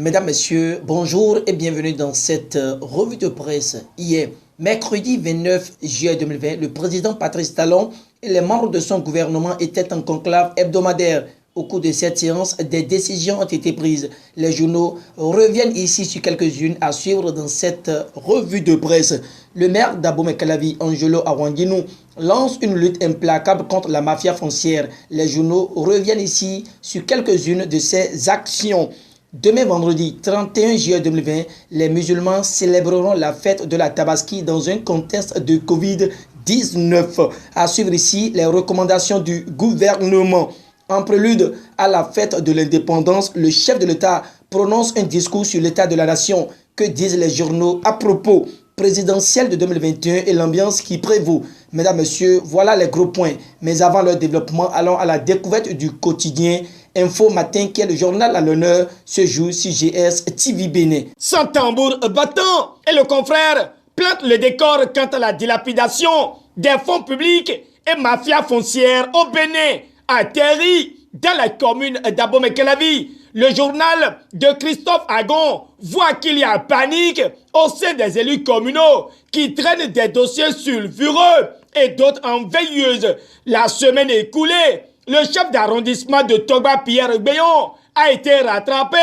Mesdames, Messieurs, bonjour et bienvenue dans cette revue de presse. Hier, mercredi 29 juillet 2020, le président Patrice Talon et les membres de son gouvernement étaient en conclave hebdomadaire. Au cours de cette séance, des décisions ont été prises. Les journaux reviennent ici sur quelques-unes à suivre dans cette revue de presse. Le maire d'Abomey-Calavi, Angelo Awanguinou, lance une lutte implacable contre la mafia foncière. Les journaux reviennent ici sur quelques-unes de ses actions. Demain vendredi 31 juillet 2020, les musulmans célébreront la fête de la Tabaski dans un contexte de Covid-19. À suivre ici les recommandations du gouvernement. En prélude à la fête de l'indépendance, le chef de l'État prononce un discours sur l'état de la nation. Que disent les journaux à propos présidentiel de 2021 et l'ambiance qui prévaut? Mesdames, Messieurs, voilà les gros points. Mais avant leur développement, allons à la découverte du quotidien Info Matin, qui est le journal à l'honneur ce jour sur GS TV Bénin. Sans tambour battant, et le confrère plante le décor quant à la dilapidation des fonds publics et mafia foncière au Bénin, atterri dans la commune d'Abomey-Calavi. Le journal de Christophe Agon voit qu'il y a panique au sein des élus communaux qui traînent des dossiers sulfureux et d'autres en veilleuse. La semaine écoulée, le chef d'arrondissement de Togba, Pierre Béon, a été rattrapé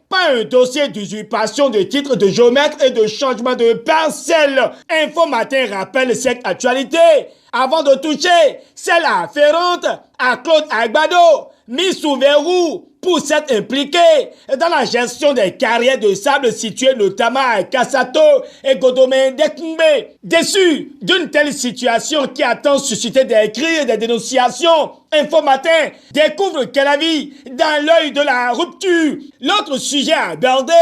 par un dossier d'usurpation de titres de géomètre et de changement de parcelle. Info Matin rappelle cette actualité avant de toucher celle afférente à Claude Agbado, mis sous verrou pour s'être impliqué dans la gestion des carrières de sable situées notamment à Kassato et Godomé-Dekmbe. Déçu d'une telle situation qui a tant suscité des cris et des dénonciations, Info Matin découvre Calavi dans l'œil de la rupture. L'autre sujet abordé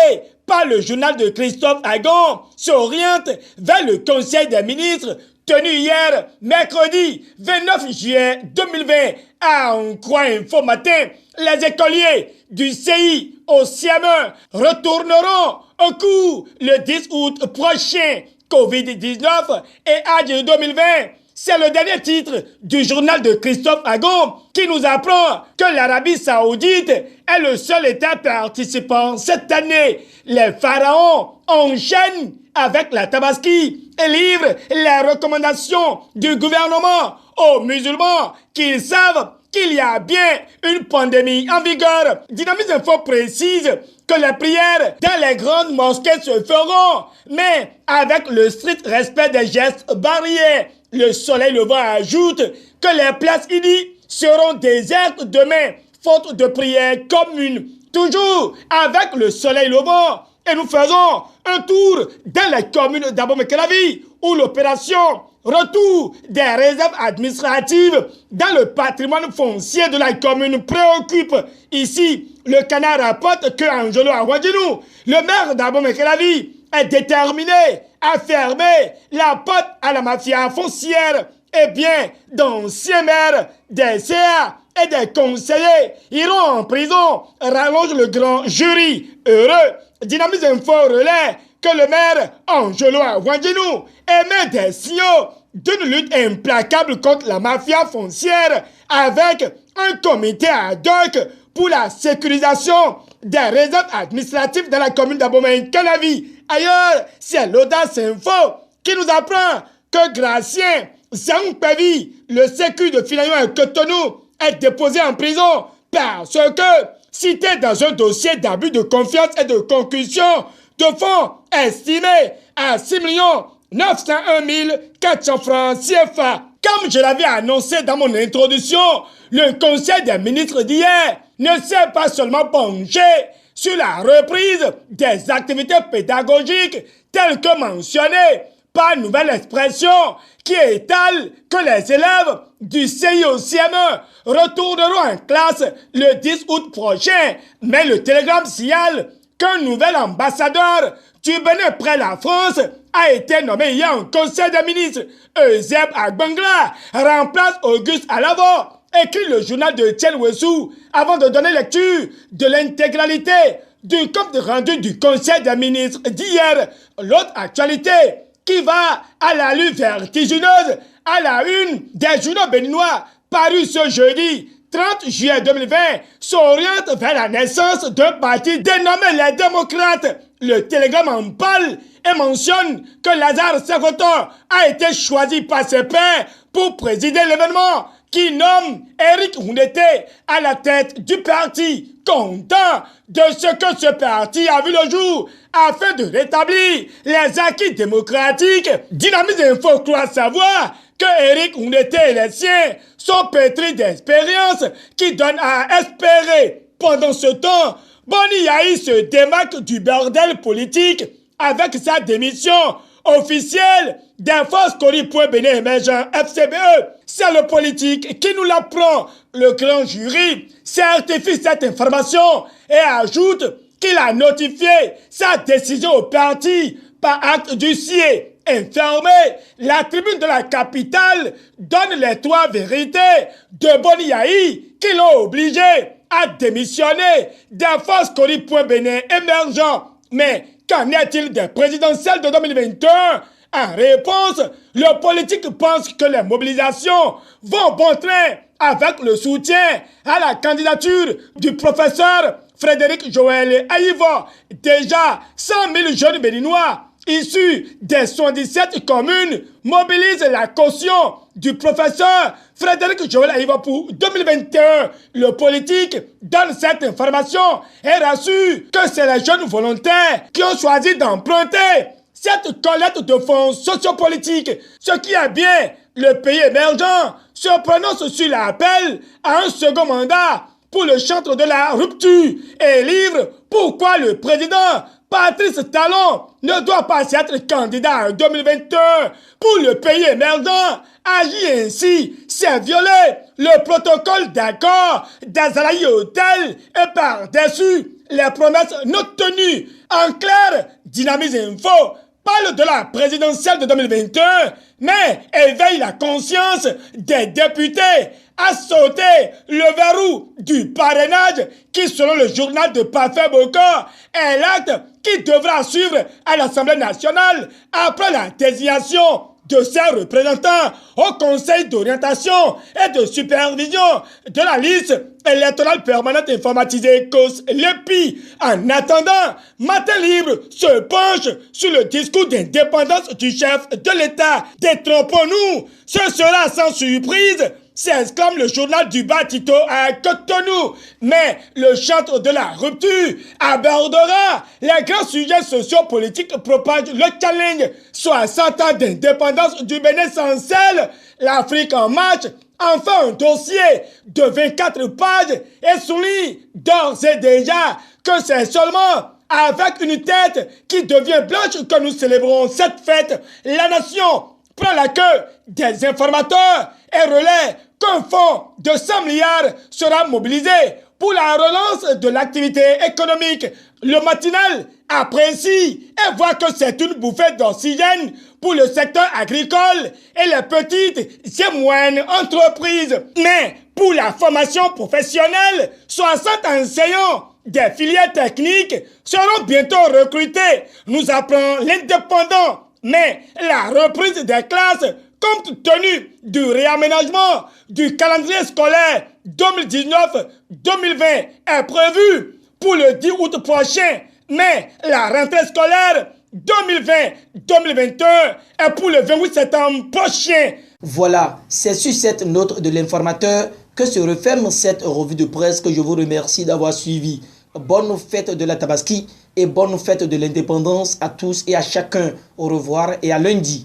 par le journal de Christophe Agon s'oriente vers le Conseil des ministres tenu hier, mercredi 29 juillet 2020. À en croire Info Matin, les écoliers du CI au CM1 retourneront au cours le 10 août prochain. Covid-19 et Hajj 2020. C'est le dernier titre du journal de Christophe Agon qui nous apprend que l'Arabie Saoudite est le seul État participant cette année. Les pharaons enchaînent avec la Tabaski et livrent les recommandations du gouvernement aux musulmans qu'ils savent qu'il y a bien une pandémie en vigueur. Dynamisme Info précise que les prières dans les grandes mosquées se feront, mais avec le strict respect des gestes barrières. Le soleil levant ajoute que les places ici seront désertes demain, faute de prières communes. Toujours avec le soleil levant, et nous faisons un tour dans la commune d'Abomey-Calavi, où l'opération retour des réserves administratives dans le patrimoine foncier de la commune préoccupe. Ici, le canard rapporte que Angelo Awanguinou, le maire d'Abomey-Calavi, est déterminé à fermer la porte à la mafia foncière. Eh bien, d'anciens maires, des CA et des conseillers iront en prison, rallonge le grand jury. Heureux, Dynamisme Info relaie que le maire Angelo Awanguinou émet des signaux d'une lutte implacable contre la mafia foncière avec un comité ad hoc pour la sécurisation des réserves administratives dans la commune d'Abomey-Calavi. Ailleurs, c'est l'Audace Info qui nous apprend que Gracien Zangpevi, le sécu de Filayon et Cotonou, est déposé en prison parce que, cité dans un dossier d'abus de confiance et de concussion de fonds estimés à 6 901 400 francs CFA. Comme je l'avais annoncé dans mon introduction, le Conseil des ministres d'hier ne s'est pas seulement penché sur la reprise des activités pédagogiques telles que mentionnées par Nouvelle Expression qui étale que les élèves du CIO-CM1 retourneront en classe le 10 août prochain. Mais le télégramme signale qu'un nouvel ambassadeur du Bénin près la France a été nommé hier en Conseil des ministres. Euseb Agbangla remplace Auguste Alavo, écrit le journal de Tien Wessou, avant de donner lecture de l'intégralité du compte rendu du Conseil des ministres d'hier. L'autre actualité qui va à l'allure vertigineuse à la une des journaux béninois paru ce jeudi 30 juillet 2020 s'oriente vers la naissance d'un parti dénommé les démocrates. Le télégramme en parle et mentionne que Lazare Segoto a été choisi par ses pairs pour présider l'événement qui nomme Eric Houndete à la tête du parti, content de ce que ce parti a vu le jour afin de rétablir les acquis démocratiques. Dynamisme Info croit savoir que Eric Houndete et les siens sont pétris d'expérience qui donnent à espérer. Pendant ce temps, Boni Yahi se démarque du bordel politique avec sa démission officielle des forces Cori.Bénin émergent FCBE. C'est le politique qui nous l'apprend. Le grand jury certifie cette information et ajoute qu'il a notifié sa décision au parti par acte d'huissier. Informé, la tribune de la capitale donne les 3 vérités de Boni Yahi qui l'ont obligé à démissionner des forces Cori.Bénin émergent. Mais qu'en est-il des présidentielles de 2021? En réponse, le politique pense que les mobilisations vont bon train avec le soutien à la candidature du professeur Frédéric Joël Aïva. Déjà, 100 000 jeunes béninois issus des 77 communes mobilisent la caution du professeur Frédéric Joël Aïva pour 2021. Le politique donne cette information et rassure que c'est les jeunes volontaires qui ont choisi d'emprunter cette collecte de fonds sociopolitiques. Ce qui est bien, le pays émergent se prononce sur l'appel à un second mandat pour le chantre de la rupture et livre pourquoi le président Patrice Talon ne doit pas être candidat en 2021. Pour le pays émergent, agir ainsi, c'est violer le protocole d'accord d'Azalaï Hotel et par-dessus les promesses non tenues. En clair, Dynamisme Info parle de la présidentielle de 2021, mais éveille la conscience des députés à sauter le verrou du parrainage qui, selon le journal de Parfait Bokor, est l'acte qui devra suivre à l'Assemblée nationale après la désignation de ses représentants au Conseil d'orientation et de supervision de la liste électorale permanente informatisée COS-LEPI. En attendant, Matin Libre se penche sur le discours d'indépendance du chef de l'État. Détrompons-nous, ce sera sans surprise, s'exclame le journal du Bas-Tito à Cotonou. Mais le chantre de la rupture abordera les grands sujets sociopolitiques, propage le challenge. 60 ans d'indépendance du Bénin sans sel, l'Afrique en marche, enfin un dossier de 24 pages et souligne d'ores et déjà que c'est seulement avec une tête qui devient blanche que nous célébrons cette fête. La nation prend la queue des informateurs et relaie qu'un fonds de 100 milliards sera mobilisé pour la relance de l'activité économique. Le matinal apprécie et voit que c'est une bouffée d'oxygène pour le secteur agricole et les petites et moyennes entreprises. Mais pour la formation professionnelle, 60 enseignants des filières techniques seront bientôt recrutés, nous apprend l'Indépendant. Mais la reprise des classes, compte tenu du réaménagement du calendrier scolaire 2019-2020, est prévue pour le 10 août prochain. Mais la rentrée scolaire 2020-2021 est pour le 28 septembre prochain. Voilà, c'est sur cette note de l'informateur que se referme cette revue de presse que je vous remercie d'avoir suivi. Bonne fête de la Tabaski et bonne fête de l'indépendance à tous et à chacun. Au revoir et à lundi.